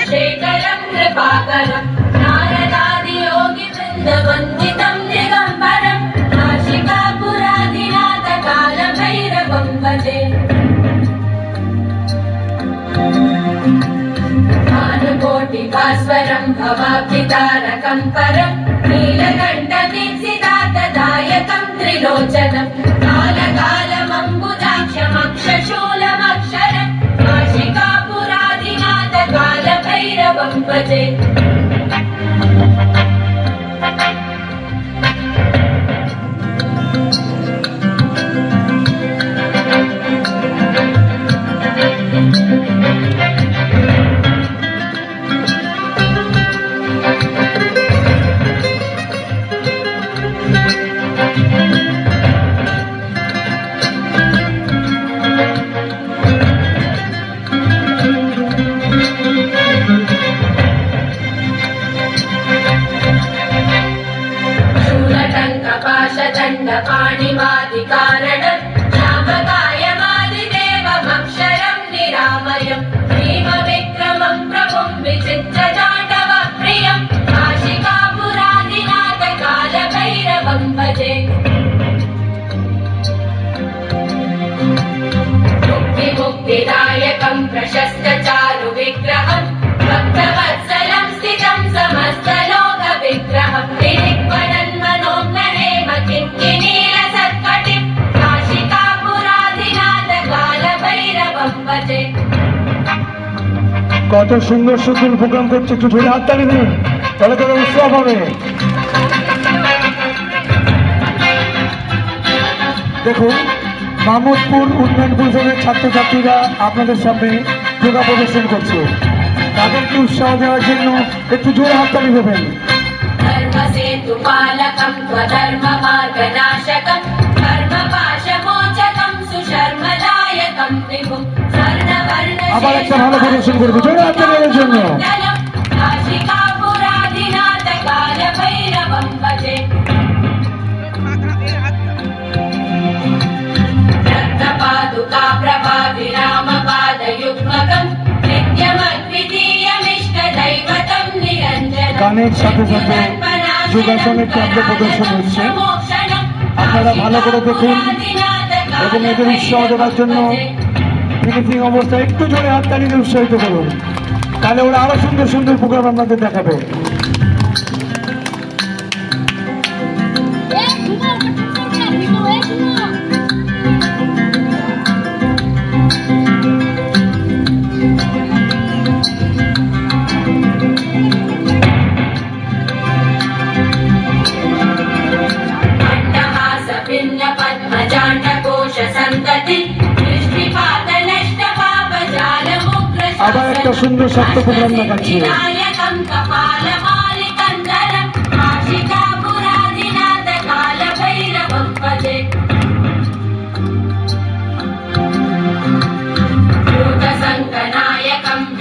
शेखरं कृपाकरं नारदादियोगिवृन्दवन्दितं दिगम्बरं काशिकापुरादिनाथकालभैरवं भजे भानुकोटिभास्वरं भवाब्धितारकं परं नीलकण्ठदीप्सितार्थदायकं त्रिलोचनं कालकालमम्बुजाक्षमक्षशूलमक्षरं काशिकापुरादिनाथकालभैरवं भजे पाणिमादिकारणं श्यामकायमादिदेवमक्षरं निरामयं भीमविक्रमं प्रभुं विचित्रताण्डवप्रियं काशिकापुरादिनाथकालभैरवं भजे मुक्तिदायकं प्रशस्तचारुविग्रहं भक्तवत्सलं स्थितं समस्तलोकविग्रहं কত সুন্দর সুন্দর প্রোগ্রাম করছে, একটু ধরে হাততালি দিন, তাহলে তাদের উৎসব হবে। দেখুন, মাহমুদপুর উন্নয়ন পরিষদের ছাত্রছাত্রীরা আপনাদের সামনে যোগা প্রদর্শন করছে, তাদেরকে উৎসাহ দেওয়ার জন্য একটু জোরে হাততালি দেবেন। আবার একটা ভালো প্রদর্শন করবে, জোরে হাততালির জন্য। গানের সাথে সাথে যোগাসনের কার্য প্রদর্শন হচ্ছে, আপনারা ভালো করে দেখুন এবং এদের উৎসাহ দেওয়ার জন্য ফিনিশিং অবস্থায় একটু জোরে হাততালি দিয়ে উৎসাহিত করুন, তাহলে ওরা আরো সুন্দর সুন্দর প্রোগ্রাম আপনাদের দেখাবে। আবার একটা সুন্দর সত্য প্রোগ্রাম দেখাচ্ছি।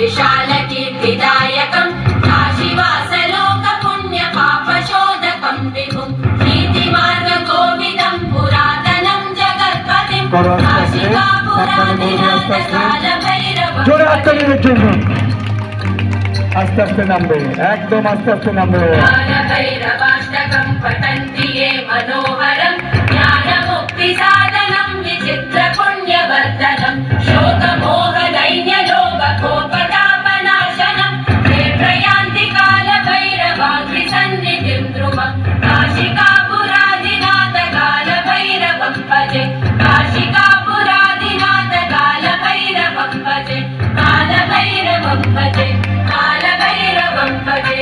विशालकीर्तिदायकं काशीवासलोकपुण्यपापशोधकं विभुं नीतिमार्गकोविदं पुरातनं जगत्पतिं काशिकापुरादिनाथकालभैरवं জোরে হাততালির জন্য আস্তে আস্তে নামবে, একদম আস্তে আস্তে নামবে। कालभैरवाष्टकं पठन्ति ये मनोहरं ज्ञानमुक्तिसाधनं विचित्रपुण्यवर्धनं शोकमोहदैन्यलोककोपतापनाशनं ते प्रयान्ति कालभैरवाग्निसन्निधिं ध्रुवं काशिकापुरादिनाथकालभैरवं भजे काशिकापुरादिनाथकालभैरवं भजे कालभैरवं भजे कालभैरवं भजे।